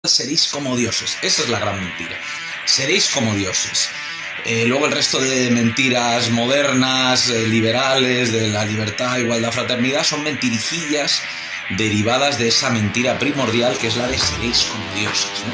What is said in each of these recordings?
seréis como dioses. Esa es la gran mentira. Seréis como dioses. Luego el resto de mentiras modernas, liberales, de la libertad, igualdad, fraternidad, son mentirijillas derivadas de esa mentira primordial que es la de seréis como dioses, ¿no?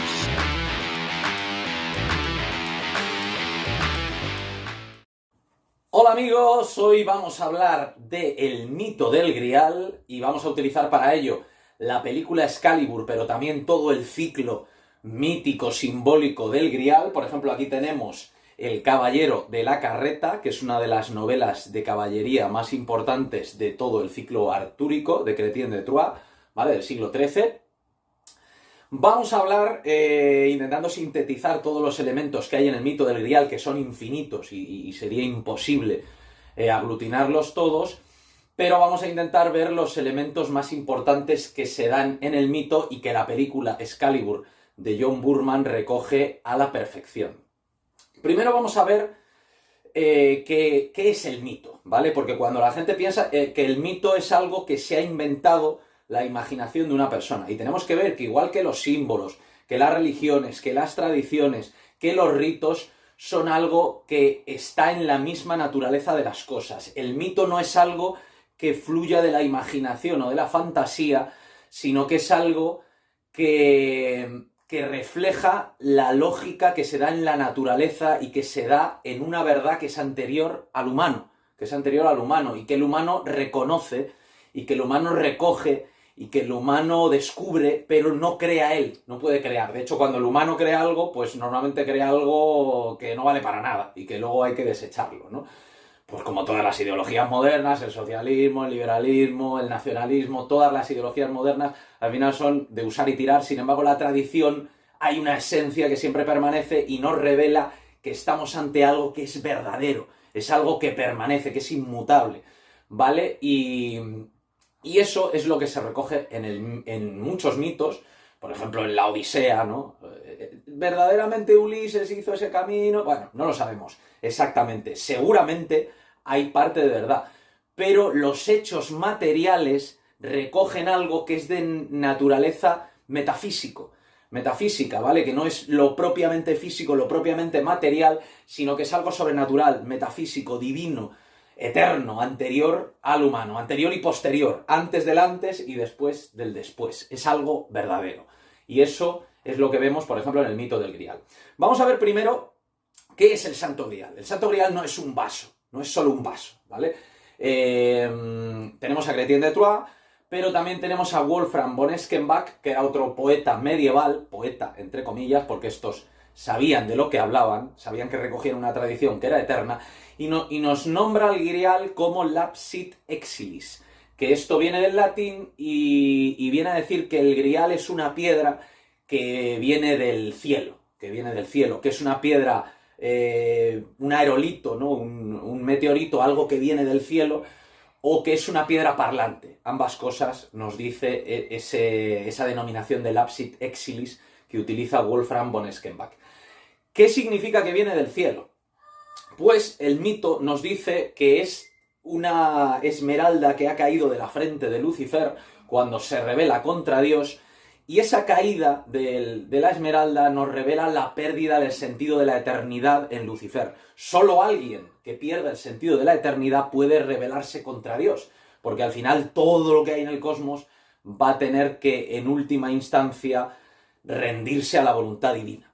Hola amigos, hoy vamos a hablar de El mito del Grial y vamos a utilizar para ello la película Excalibur, pero también todo el ciclo mítico, simbólico del Grial. Por ejemplo, aquí tenemos El Caballero de la Carreta, que es una de las novelas de caballería más importantes de todo el ciclo artúrico de Chrétien de Troyes, ¿vale? Del siglo XIII. Vamos a hablar, intentando sintetizar todos los elementos que hay en el mito del Grial, que son infinitos y sería imposible aglutinarlos todos, pero vamos a intentar ver los elementos más importantes que se dan en el mito y que la película Excalibur de John Boorman recoge a la perfección. Primero vamos a ver qué es el mito, ¿vale? Porque cuando la gente piensa que el mito es algo que se ha inventado la imaginación de una persona. Y tenemos que ver que igual que los símbolos, que las religiones, que las tradiciones, que los ritos, son algo que está en la misma naturaleza de las cosas. El mito no es algo que fluya de la imaginación o de la fantasía, sino que es algo que refleja la lógica que se da en la naturaleza y que se da en una verdad que es anterior al humano, y que el humano reconoce y que el humano recoge y que el humano descubre, pero no crea él, no puede crear. De hecho, cuando el humano crea algo, pues normalmente crea algo que no vale para nada y que luego hay que desecharlo, ¿no? Pues como todas las ideologías modernas, el socialismo, el liberalismo, el nacionalismo, todas las ideologías modernas al final son de usar y tirar. Sin embargo, la tradición, hay una esencia que siempre permanece y nos revela que estamos ante algo que es verdadero, es algo que permanece, que es inmutable, ¿vale? Y eso es lo que se recoge en muchos mitos, por ejemplo en la Odisea, ¿no? ¿Verdaderamente Ulises hizo ese camino? Bueno, no lo sabemos exactamente. Seguramente hay parte de verdad. Pero los hechos materiales recogen algo que es de naturaleza metafísica, ¿vale? Que no es lo propiamente físico, lo propiamente material, sino que es algo sobrenatural, metafísico, divino, eterno, anterior al humano, anterior y posterior, antes del antes y después del después. Es algo verdadero. Y eso es lo que vemos, por ejemplo, en el mito del Grial. Vamos a ver primero qué es el Santo Grial. El Santo Grial no es un vaso, no es solo un vaso, ¿vale? Tenemos a Chrétien de Troyes, pero también tenemos a Wolfram von Eschenbach, que era otro poeta medieval, poeta entre comillas, porque estos sabían de lo que hablaban, sabían que recogían una tradición que era eterna, y nos nombra al Grial como lapsit exilis, que esto viene del latín y viene a decir que el Grial es una piedra que viene del cielo, que es una piedra, un aerolito, ¿no? un meteorito, algo que viene del cielo, o que es una piedra parlante. Ambas cosas nos dice esa denominación de lapsit exilis que utiliza Wolfram von Eschenbach. ¿Qué significa que viene del cielo? Pues el mito nos dice que es una esmeralda que ha caído de la frente de Lucifer cuando se rebela contra Dios, y esa caída de la esmeralda nos revela la pérdida del sentido de la eternidad en Lucifer. Solo alguien que pierda el sentido de la eternidad puede rebelarse contra Dios, porque al final todo lo que hay en el cosmos va a tener que, en última instancia, rendirse a la voluntad divina.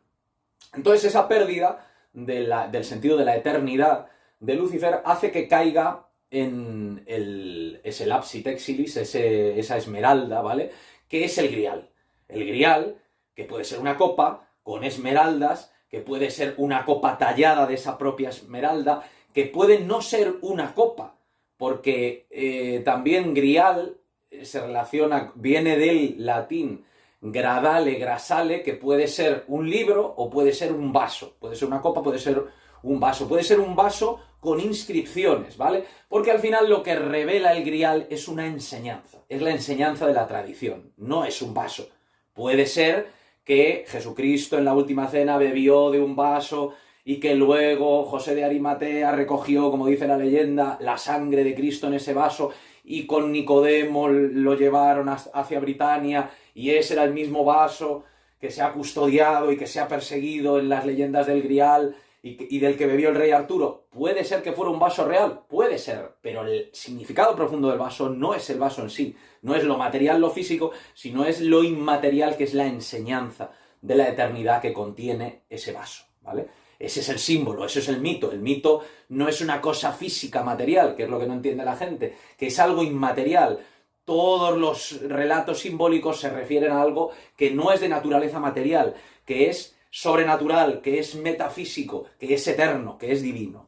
Entonces esa pérdida del sentido de la eternidad de Lucifer hace que caiga en ese lapsit exilis, esa esmeralda, ¿vale? Que es el Grial. El Grial, que puede ser una copa con esmeraldas, que puede ser una copa tallada de esa propia esmeralda, que puede no ser una copa, porque también Grial se relaciona, viene del latín gradale, grasale, que puede ser un libro o puede ser un vaso. Puede ser una copa, puede ser un vaso. Puede ser un vaso con inscripciones, ¿vale? Porque al final lo que revela el Grial es una enseñanza. Es la enseñanza de la tradición. No es un vaso. Puede ser que Jesucristo en la última cena bebió de un vaso y que luego José de Arimatea recogió, como dice la leyenda, la sangre de Cristo en ese vaso y con Nicodemo lo llevaron hacia Britania y ese era el mismo vaso que se ha custodiado y que se ha perseguido en las leyendas del Grial y del que bebió el rey Arturo, ¿puede ser que fuera un vaso real? Puede ser, pero el significado profundo del vaso no es el vaso en sí, no es lo material, lo físico, sino es lo inmaterial, que es la enseñanza de la eternidad que contiene ese vaso, ¿vale? Ese es el símbolo, ese es el mito. El mito no es una cosa física, material, que es lo que no entiende la gente, que es algo inmaterial. Todos los relatos simbólicos se refieren a algo que no es de naturaleza material, que es sobrenatural, que es metafísico, que es eterno, que es divino.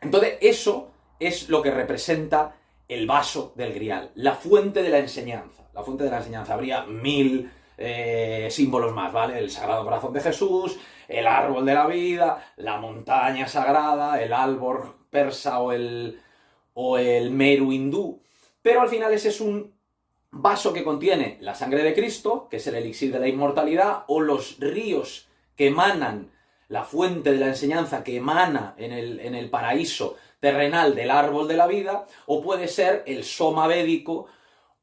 Entonces, eso es lo que representa el vaso del Grial, la fuente de la enseñanza. La fuente de la enseñanza. Habría 1000 símbolos más, ¿vale? El Sagrado Corazón de Jesús, el árbol de la vida, la montaña sagrada, el árbol persa o el Meru hindú. Pero al final ese es un vaso que contiene la sangre de Cristo, que es el elixir de la inmortalidad, o los ríos que emanan, la fuente de la enseñanza que emana en el paraíso terrenal del árbol de la vida, o puede ser el soma védico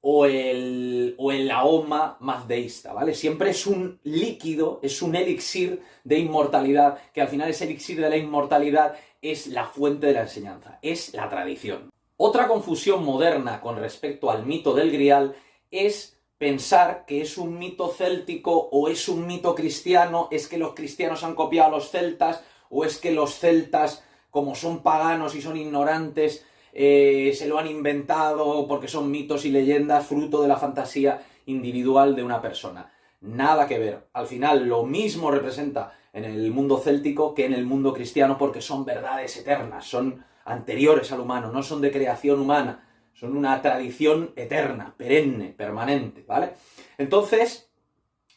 o el ahoma mazdeísta, ¿vale? Siempre es un líquido, es un elixir de inmortalidad, que al final ese elixir de la inmortalidad es la fuente de la enseñanza, es la tradición. Otra confusión moderna con respecto al mito del Grial es pensar que es un mito céltico o es un mito cristiano, es que los cristianos han copiado a los celtas, o es que los celtas, como son paganos y son ignorantes, se lo han inventado porque son mitos y leyendas fruto de la fantasía individual de una persona. Nada que ver. Al final lo mismo representa en el mundo céltico que en el mundo cristiano, porque son verdades eternas, son anteriores al humano, no son de creación humana, son una tradición eterna, perenne, permanente, ¿vale? Entonces,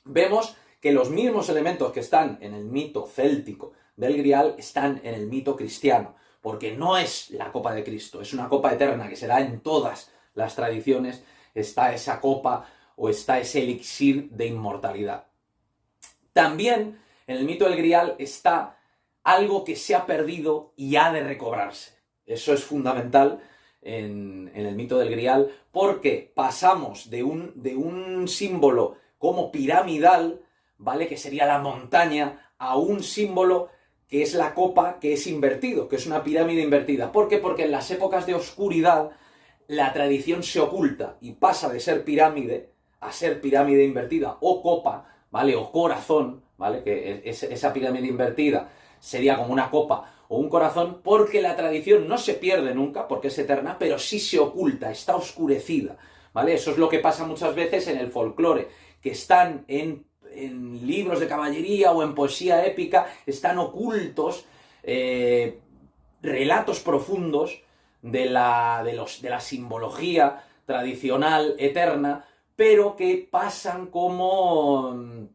vemos que los mismos elementos que están en el mito céltico del Grial están en el mito cristiano, porque no es la copa de Cristo, es una copa eterna que será en todas las tradiciones, está esa copa o está ese elixir de inmortalidad. También en el mito del Grial está algo que se ha perdido y ha de recobrarse. Eso es fundamental en el mito del Grial, porque pasamos de un símbolo como piramidal, ¿vale?, que sería la montaña, a un símbolo que es la copa, que es invertido, que es una pirámide invertida. ¿Por qué? Porque en las épocas de oscuridad la tradición se oculta y pasa de ser pirámide a ser pirámide invertida, o copa, ¿vale?, o corazón, ¿vale?, que esa pirámide invertida sería como una copa o un corazón, porque la tradición no se pierde nunca, porque es eterna, pero sí se oculta, está oscurecida, ¿vale? Eso es lo que pasa muchas veces en el folclore, que están en libros de caballería o en poesía épica, están ocultos relatos profundos de la simbología tradicional eterna, pero que pasan como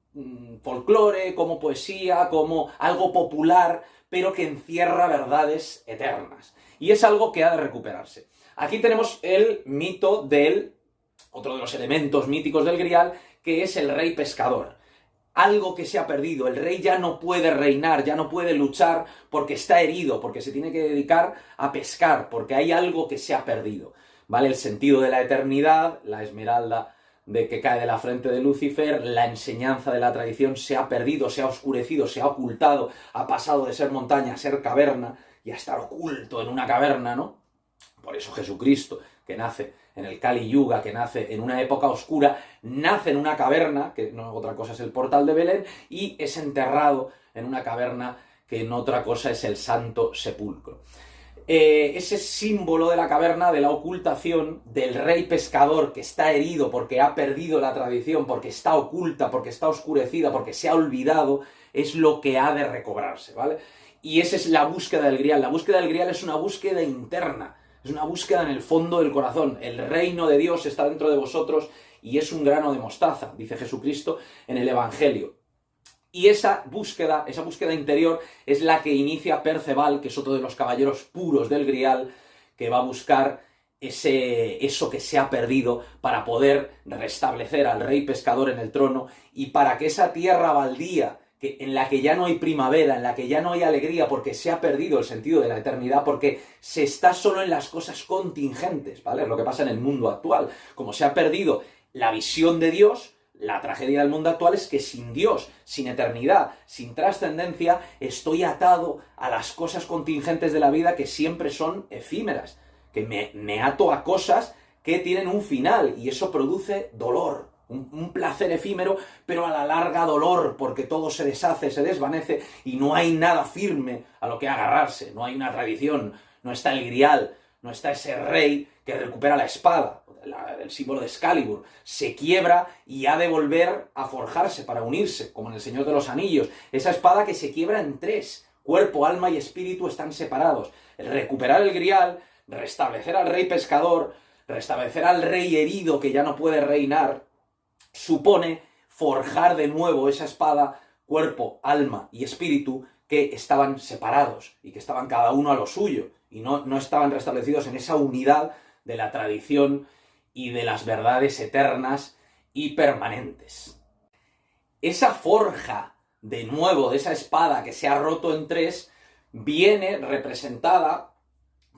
folclore, como poesía, como algo popular, pero que encierra verdades eternas. Y es algo que ha de recuperarse. Aquí tenemos el mito otro de los elementos míticos del Grial, que es el rey pescador. Algo que se ha perdido. El rey ya no puede reinar, ya no puede luchar porque está herido, porque se tiene que dedicar a pescar, porque hay algo que se ha perdido, ¿vale? El sentido de la eternidad, la esmeralda de que cae de la frente de Lucifer, la enseñanza de la tradición se ha perdido, se ha oscurecido, se ha ocultado, ha pasado de ser montaña a ser caverna y a estar oculto en una caverna, ¿no? Por eso Jesucristo, que nace en el Kali Yuga, que nace en una época oscura, nace en una caverna, que no otra cosa es el portal de Belén, y es enterrado en una caverna que no otra cosa es el Santo Sepulcro. Ese símbolo de la caverna, de la ocultación, del rey pescador que está herido porque ha perdido la tradición, porque está oculta, porque está oscurecida, porque se ha olvidado, es lo que ha de recobrarse, ¿vale? Y esa es la búsqueda del Grial. La búsqueda del Grial es una búsqueda interna, es una búsqueda en el fondo del corazón. El reino de Dios está dentro de vosotros y es un grano de mostaza, dice Jesucristo en el Evangelio. Y esa búsqueda interior es la que inicia Perceval, que es otro de los caballeros puros del Grial, que va a buscar eso que se ha perdido para poder restablecer al rey pescador en el trono y para que esa tierra baldía, en la que ya no hay primavera, en la que ya no hay alegría, porque se ha perdido el sentido de la eternidad, porque se está solo en las cosas contingentes, ¿vale? Es lo que pasa en el mundo actual. Como se ha perdido la visión de Dios, La tragedia del mundo actual es que sin Dios, sin eternidad, sin trascendencia, estoy atado a las cosas contingentes de la vida que siempre son efímeras, que me ato a cosas que tienen un final y eso produce dolor, un placer efímero, pero a la larga dolor, porque todo se deshace, se desvanece y no hay nada firme a lo que agarrarse, no hay una tradición, no está el grial, no está ese rey que recupera la espada, el símbolo de Excalibur, se quiebra y ha de volver a forjarse para unirse, como en el Señor de los Anillos, esa espada que se quiebra en tres, cuerpo, alma y espíritu están separados. El recuperar el grial, restablecer al rey pescador, restablecer al rey herido que ya no puede reinar, supone forjar de nuevo esa espada, cuerpo, alma y espíritu, que estaban separados y que estaban cada uno a lo suyo y no estaban restablecidos en esa unidad de la tradición y de las verdades eternas y permanentes. Esa forja de nuevo de esa espada que se ha roto en tres viene representada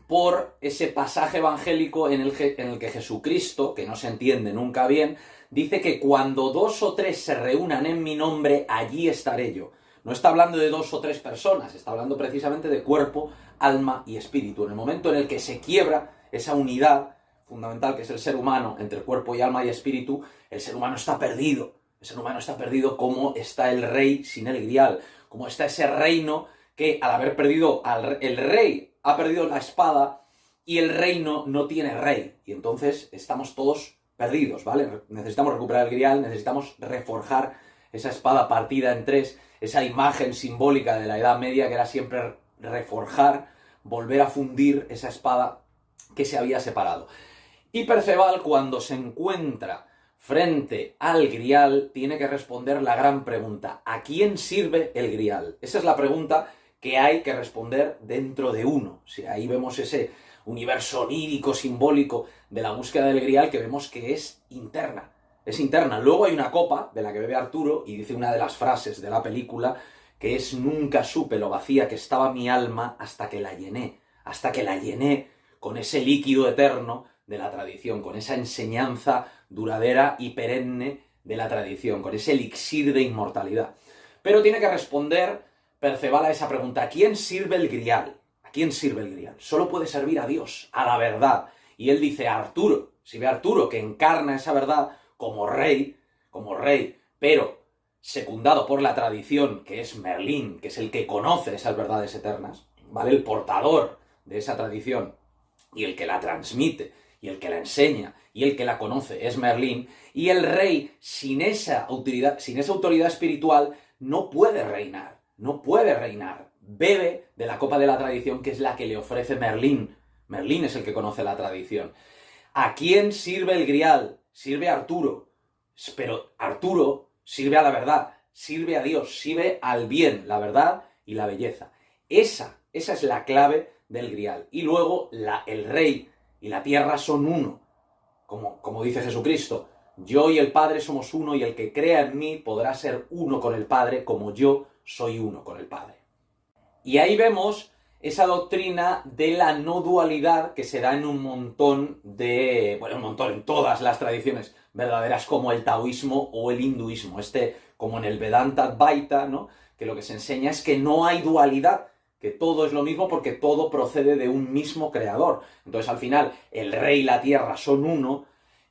por ese pasaje evangélico en el que Jesucristo, que no se entiende nunca bien, dice que cuando 2 o 3 se reúnan en mi nombre, allí estaré yo. No está hablando de 2 o 3 personas, está hablando precisamente de cuerpo, alma y espíritu. En el momento en el que se quiebra esa unidad fundamental que es el ser humano entre cuerpo y alma y espíritu, el ser humano está perdido. El ser humano está perdido como está el rey sin el grial, como está ese reino que al haber perdido el rey ha perdido la espada y el reino no tiene rey. Y entonces estamos todos perdidos, ¿vale? Necesitamos recuperar el grial, necesitamos reforjar esa espada partida en tres, esa imagen simbólica de la Edad Media que era siempre reforjar, volver a fundir esa espada que se había separado. Y Perceval, cuando se encuentra frente al grial, tiene que responder la gran pregunta: ¿a quién sirve el grial? Esa es la pregunta que hay que responder dentro de uno. O sea, ahí vemos ese universo onírico, simbólico de la búsqueda del grial que vemos que es interna. Es interna. Luego hay una copa de la que bebe Arturo y dice una de las frases de la película que es: nunca supe lo vacía que estaba mi alma hasta que la llené. Hasta que la llené con ese líquido eterno de la tradición, con esa enseñanza duradera y perenne de la tradición, con ese elixir de inmortalidad. Pero tiene que responder Perceval a esa pregunta: ¿a quién sirve el grial? ¿A quién sirve el grial? Solo puede servir a Dios, a la verdad. Y él dice: a Arturo. Si ve a Arturo, que encarna esa verdad como rey, pero secundado por la tradición, que es Merlín, que es el que conoce esas verdades eternas, ¿vale? El portador de esa tradición y el que la transmite y el que la enseña y el que la conoce es Merlín, y el rey sin esa autoridad espiritual no puede reinar, bebe de la copa de la tradición que es la que le ofrece Merlín. Merlín es el que conoce la tradición. ¿A quién sirve el grial? Sirve a Arturo, pero Arturo sirve a la verdad, sirve a Dios, sirve al bien, la verdad y la belleza. Esa es la clave del grial. Y luego el rey y la tierra son uno, como dice Jesucristo: yo y el Padre somos uno, y el que crea en mí podrá ser uno con el Padre como yo soy uno con el Padre. Y ahí vemos esa doctrina de la no dualidad que se da en en todas las tradiciones verdaderas, como el taoísmo o el hinduismo. Como en el Vedanta Advaita, ¿no? Que lo que se enseña es que no hay dualidad, que todo es lo mismo porque todo procede de un mismo creador. Entonces, al final, el rey y la tierra son uno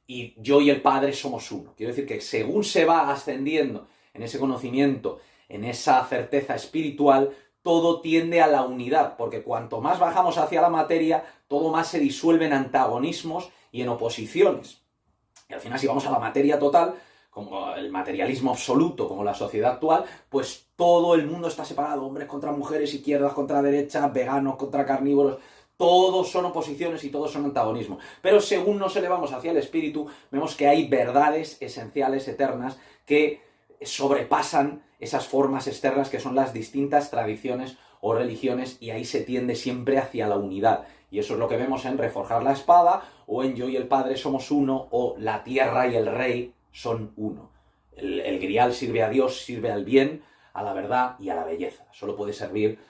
y yo y el Padre somos uno. Quiero decir que según se va ascendiendo en ese conocimiento, en esa certeza espiritual, todo tiende a la unidad, porque cuanto más bajamos hacia la materia, todo más se disuelve en antagonismos y en oposiciones. Y al final, si vamos a la materia total, como el materialismo absoluto, como la sociedad actual, pues todo el mundo está separado: hombres contra mujeres, izquierdas contra derechas, veganos contra carnívoros. Todos son oposiciones y todos son antagonismos. Pero según nos elevamos hacia el espíritu, vemos que hay verdades esenciales, eternas, que sobrepasan esas formas externas que son las distintas tradiciones o religiones, y ahí se tiende siempre hacia la unidad. Y eso es lo que vemos en Reforjar la Espada, o en Yo y el Padre somos uno, o La Tierra y el Rey son uno. El grial sirve a Dios, sirve al bien, a la verdad y a la belleza. Solo puede servir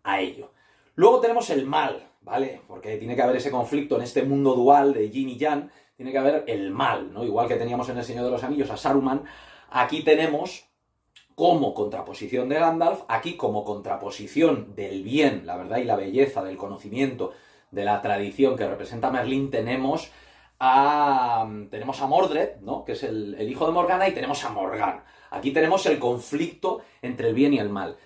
a ello. Luego tenemos el mal, ¿vale? Porque tiene que haber ese conflicto en este mundo dual de yin y yang, tiene que haber el mal, ¿no? Igual que teníamos en El Señor de los Anillos a Saruman, aquí tenemos como contraposición de Gandalf, aquí como contraposición del bien, la verdad y la belleza, del conocimiento, de la tradición que representa Merlín, tenemos a Mordred, ¿no? Que es el hijo de Morgana, y tenemos a Morgana. Aquí tenemos el conflicto entre el bien y el mal.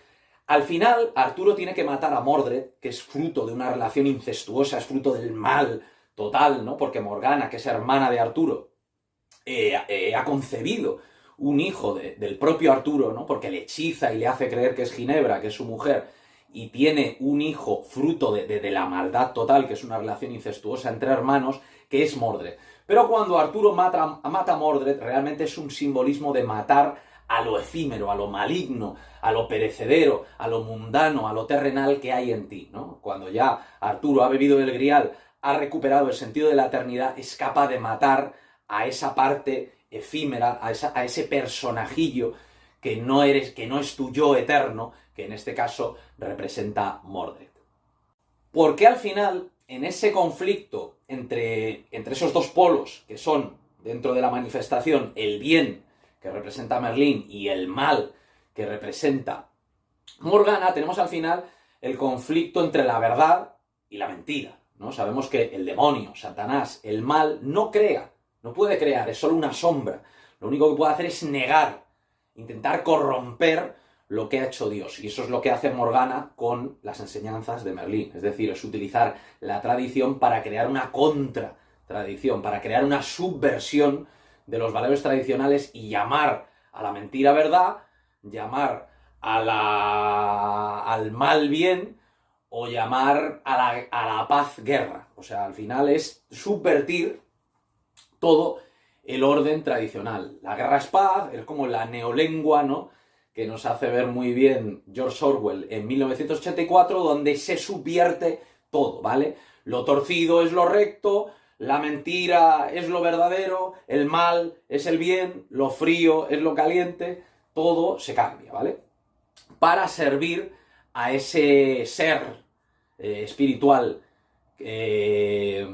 Al final, Arturo tiene que matar a Mordred, que es fruto de una relación incestuosa, es fruto del mal total, ¿no? Porque Morgana, que es hermana de Arturo, ha concebido un hijo del propio Arturo, ¿no? Porque le hechiza y le hace creer que es Ginebra, que es su mujer, y tiene un hijo fruto de la maldad total, que es una relación incestuosa entre hermanos, que es Mordred. Pero cuando Arturo mata a Mordred, realmente es un simbolismo de matar a lo efímero, a lo maligno, a lo perecedero, a lo mundano, a lo terrenal que hay en ti, ¿no? Cuando ya Arturo ha bebido el grial, ha recuperado el sentido de la eternidad, es capaz de matar a esa parte efímera, a ese personajillo que no es tu yo eterno, que en este caso representa Mordred. Porque al final, en ese conflicto entre esos dos polos, que son, dentro de la manifestación, el bien que representa Merlín y el mal que representa Morgana, tenemos al final el conflicto entre la verdad y la mentira, ¿no? Sabemos que el demonio, Satanás, el mal, no crea, no puede crear, es solo una sombra. Lo único que puede hacer es negar, intentar corromper lo que ha hecho Dios. Y eso es lo que hace Morgana con las enseñanzas de Merlín. Es decir, es utilizar la tradición para crear una contratradición, para crear una subversión de los valores tradicionales y llamar a la mentira verdad, llamar al mal bien, o llamar a la paz guerra. O sea, al final es subvertir todo el orden tradicional. La guerra es paz, es como la neolengua, ¿no?, que nos hace ver muy bien George Orwell en 1984, donde se subvierte todo, ¿vale? Lo torcido es lo recto, la mentira es lo verdadero, el mal es el bien, lo frío es lo caliente, todo se cambia, ¿vale? Para servir a ese ser espiritual que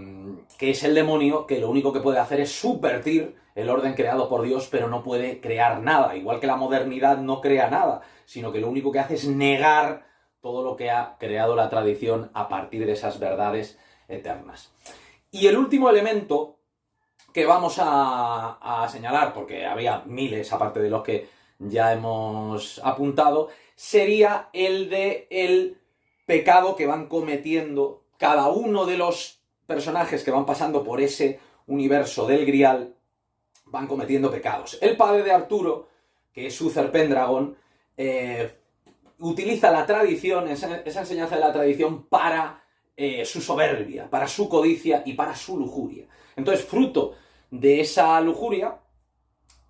es el demonio, que lo único que puede hacer es subvertir el orden creado por Dios, pero no puede crear nada. Igual que la modernidad no crea nada, sino que lo único que hace es negar todo lo que ha creado la tradición a partir de esas verdades eternas. Y el último elemento que vamos a señalar, porque había miles aparte de los que ya hemos apuntado, sería el de el pecado que van cometiendo cada uno de los personajes que van pasando por ese universo del Grial, van cometiendo pecados. El padre de Arturo, que es Uther Pendragon, utiliza la tradición, esa enseñanza de la tradición, para su soberbia, para su codicia y para su lujuria. Entonces, fruto de esa lujuria,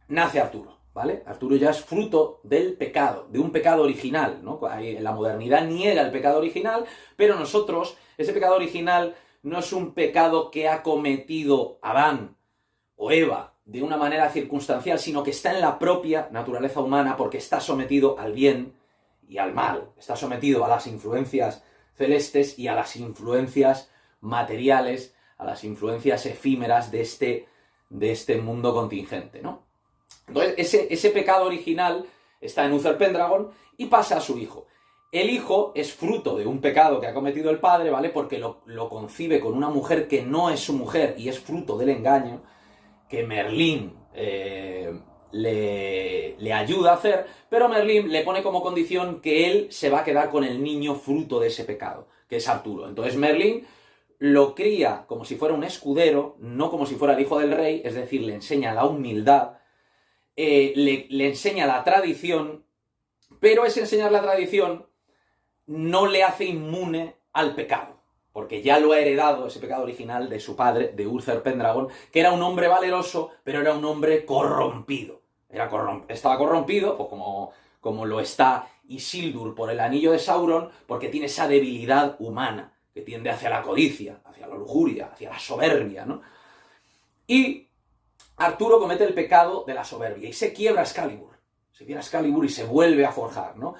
nace Arturo, ¿vale? Arturo ya es fruto del pecado, de un pecado original, ¿no? La modernidad niega el pecado original, pero nosotros, ese pecado original no es un pecado que ha cometido Adán o Eva de una manera circunstancial, sino que está en la propia naturaleza humana, porque está sometido al bien y al mal, está sometido a las influencias celestes y a las influencias materiales, a las influencias efímeras de este mundo contingente, ¿no? Entonces, ese pecado original está en Uther Pendragon y pasa a su hijo. El hijo es fruto de un pecado que ha cometido el padre, ¿vale? Porque lo concibe con una mujer que no es su mujer y es fruto del engaño que Merlín le ayuda a hacer, pero Merlín le pone como condición que él se va a quedar con el niño fruto de ese pecado, que es Arturo. Entonces Merlín lo cría como si fuera un escudero, no como si fuera el hijo del rey, es decir, le enseña la humildad, le enseña la tradición, pero ese enseñar la tradición no le hace inmune al pecado, porque ya lo ha heredado, ese pecado original, de su padre, de Uther Pendragon, que era un hombre valeroso, pero era un hombre corrompido. Estaba corrompido, pues como lo está Isildur por el anillo de Sauron, porque tiene esa debilidad humana, que tiende hacia la codicia, hacia la lujuria, hacia la soberbia, ¿no? Y Arturo comete el pecado de la soberbia, y se quiebra Excalibur y se vuelve a forjar, ¿no?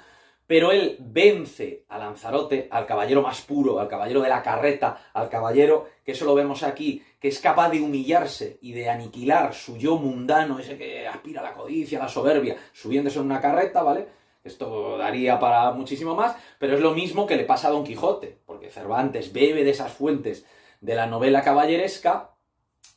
Pero él vence a Lanzarote, al caballero más puro, al caballero de la carreta, al caballero, que eso lo vemos aquí, que es capaz de humillarse y de aniquilar su yo mundano, ese que aspira a la codicia, a la soberbia, subiéndose en una carreta, ¿vale? Esto daría para muchísimo más, pero es lo mismo que le pasa a Don Quijote, porque Cervantes bebe de esas fuentes de la novela caballeresca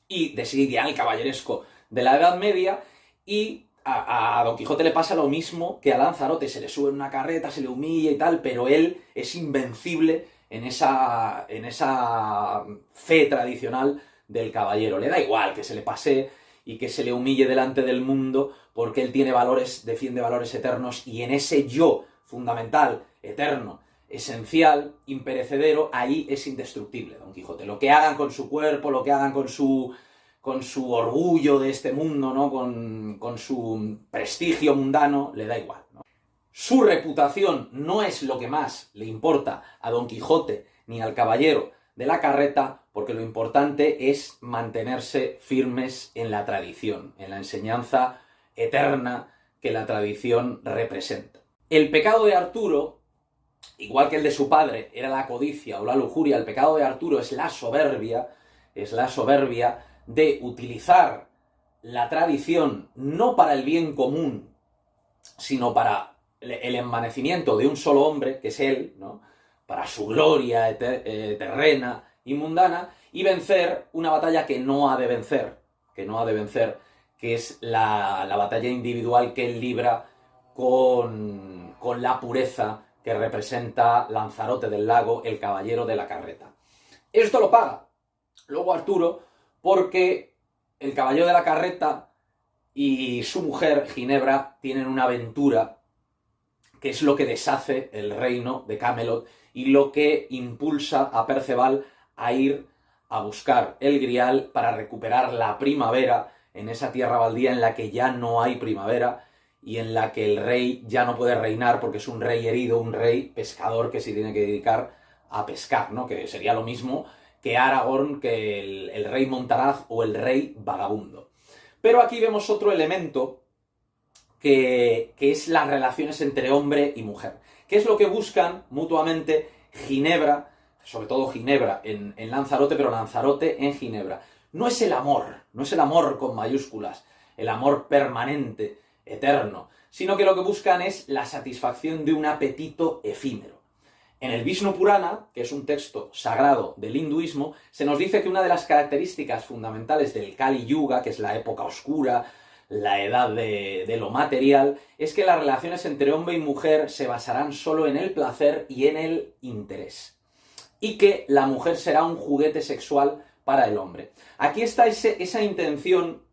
y de ese ideal caballeresco de la Edad Media, y a Don Quijote le pasa lo mismo que a Lanzarote, se le sube en una carreta, se le humilla y tal, pero él es invencible en esa fe tradicional del caballero. Le da igual que se le pase y que se le humille delante del mundo, porque él tiene valores, defiende valores eternos, y en ese yo fundamental, eterno, esencial, imperecedero, ahí es indestructible Don Quijote. Lo que hagan con su cuerpo, lo que hagan con su orgullo de este mundo, ¿no? Con su prestigio mundano, le da igual, ¿no? Su reputación no es lo que más le importa a Don Quijote ni al caballero de la carreta, porque lo importante es mantenerse firmes en la tradición, en la enseñanza eterna que la tradición representa. El pecado de Arturo, igual que el de su padre era la codicia o la lujuria, el pecado de Arturo es la soberbia de utilizar la tradición no para el bien común, sino para el envanecimiento de un solo hombre, que es él, ¿no? Para su gloria terrena y mundana, y vencer una batalla que no ha de vencer, que es la batalla individual que él libra con la pureza que representa Lanzarote del Lago, el caballero de la carreta. Esto lo paga luego Arturo, porque el caballero de la carreta y su mujer, Ginebra, tienen una aventura que es lo que deshace el reino de Camelot y lo que impulsa a Perceval a ir a buscar el Grial para recuperar la primavera en esa tierra baldía en la que ya no hay primavera y en la que el rey ya no puede reinar porque es un rey herido, un rey pescador que se tiene que dedicar a pescar, ¿no? Que sería lo mismo que Aragorn, que el rey Montaraz o el rey vagabundo. Pero aquí vemos otro elemento que es las relaciones entre hombre y mujer. ¿Qué es lo que buscan mutuamente Ginebra, sobre todo Ginebra en Lanzarote, pero Lanzarote en Ginebra? No es el amor con mayúsculas, el amor permanente, eterno, sino que lo que buscan es la satisfacción de un apetito efímero. En el Vishnu Purana, que es un texto sagrado del hinduismo, se nos dice que una de las características fundamentales del Kali Yuga, que es la época oscura, la edad de lo material, es que las relaciones entre hombre y mujer se basarán solo en el placer y en el interés. Y que la mujer será un juguete sexual para el hombre. Aquí está esa intención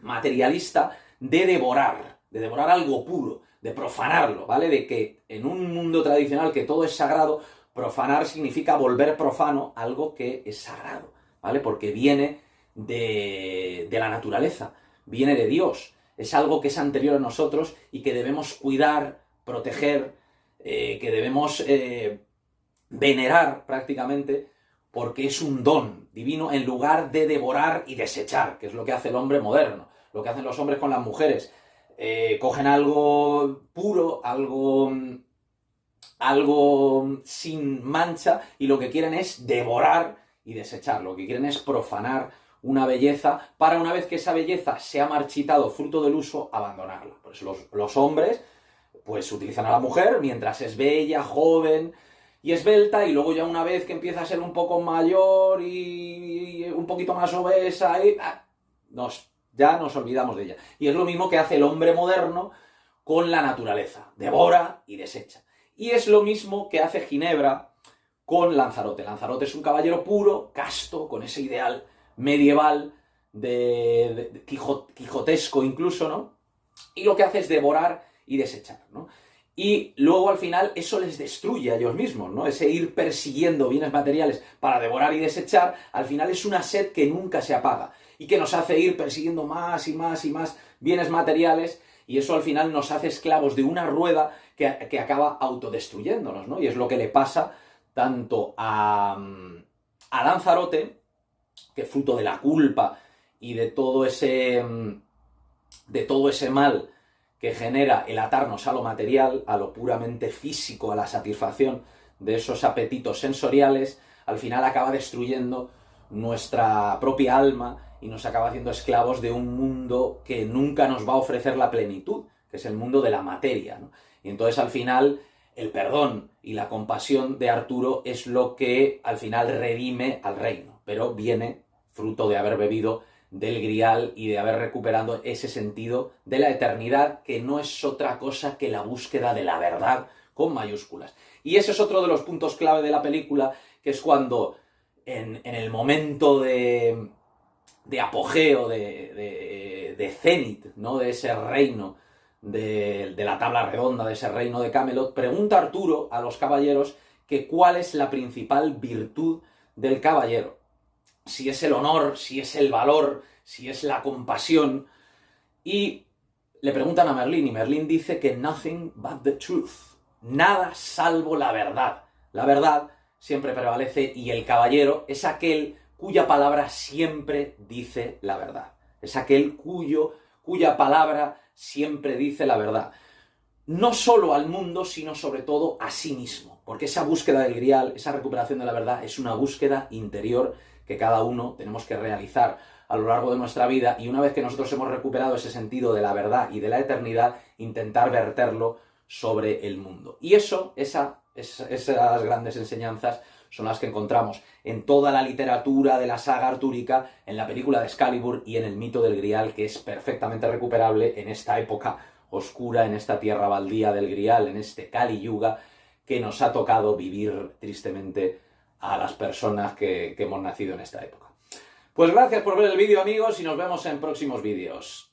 materialista de devorar algo puro, de profanarlo, ¿vale? De que en un mundo tradicional que todo es sagrado, profanar significa volver profano algo que es sagrado, ¿vale? Porque viene de la naturaleza, viene de Dios, es algo que es anterior a nosotros y que debemos cuidar, proteger, que debemos venerar prácticamente, porque es un don divino en lugar de devorar y desechar, que es lo que hace el hombre moderno, lo que hacen los hombres con las mujeres. Cogen algo puro, algo sin mancha, y lo que quieren es devorar y desechar, lo que quieren es profanar una belleza para, una vez que esa belleza se ha marchitado fruto del uso, abandonarla. Por eso los hombres pues utilizan a la mujer mientras es bella, joven y esbelta, y luego ya una vez que empieza a ser un poco mayor y un poquito más obesa, ya nos olvidamos de ella. Y es lo mismo que hace el hombre moderno con la naturaleza, devora y desecha. Y es lo mismo que hace Ginebra con Lanzarote. Lanzarote es un caballero puro, casto, con ese ideal medieval, de quijotesco incluso, ¿no? Y lo que hace es devorar y desechar, ¿no? Y luego al final eso les destruye a ellos mismos, ¿no? Ese ir persiguiendo bienes materiales para devorar y desechar, al final es una sed que nunca se apaga y que nos hace ir persiguiendo más y más y más bienes materiales, y eso al final nos hace esclavos de una rueda que acaba autodestruyéndonos, ¿no? Y es lo que le pasa tanto a Lanzarote, que fruto de la culpa y de todo ese mal que genera el atarnos a lo material, a lo puramente físico, a la satisfacción de esos apetitos sensoriales, al final acaba destruyendo nuestra propia alma y nos acaba haciendo esclavos de un mundo que nunca nos va a ofrecer la plenitud, que es el mundo de la materia, ¿no? Y entonces al final el perdón y la compasión de Arturo es lo que al final redime al reino, pero viene fruto de haber bebido del Grial y de haber recuperado ese sentido de la eternidad, que no es otra cosa que la búsqueda de la verdad con mayúsculas. Y ese es otro de los puntos clave de la película, que es cuando en el momento de apogeo, de cenit, ¿no?, de ese reino, de la tabla redonda, de ese reino de Camelot, pregunta Arturo a los caballeros que cuál es la principal virtud del caballero. Si es el honor, si es el valor, si es la compasión. Y le preguntan a Merlín, y Merlín dice que nothing but the truth. Nada salvo la verdad. La verdad siempre prevalece y el caballero es aquel cuya palabra siempre dice la verdad. Es aquel cuya palabra siempre dice la verdad. No solo al mundo, sino sobre todo a sí mismo. Porque esa búsqueda del Grial, esa recuperación de la verdad, es una búsqueda interior que cada uno tenemos que realizar a lo largo de nuestra vida, y una vez que nosotros hemos recuperado ese sentido de la verdad y de la eternidad, intentar verterlo sobre el mundo. Y esas grandes enseñanzas son las que encontramos en toda la literatura de la saga artúrica, en la película de Excalibur y en el mito del Grial, que es perfectamente recuperable en esta época oscura, en esta tierra baldía del Grial, en este Kali Yuga que nos ha tocado vivir tristemente a las personas que hemos nacido en esta época. Pues gracias por ver el vídeo, amigos, y nos vemos en próximos vídeos.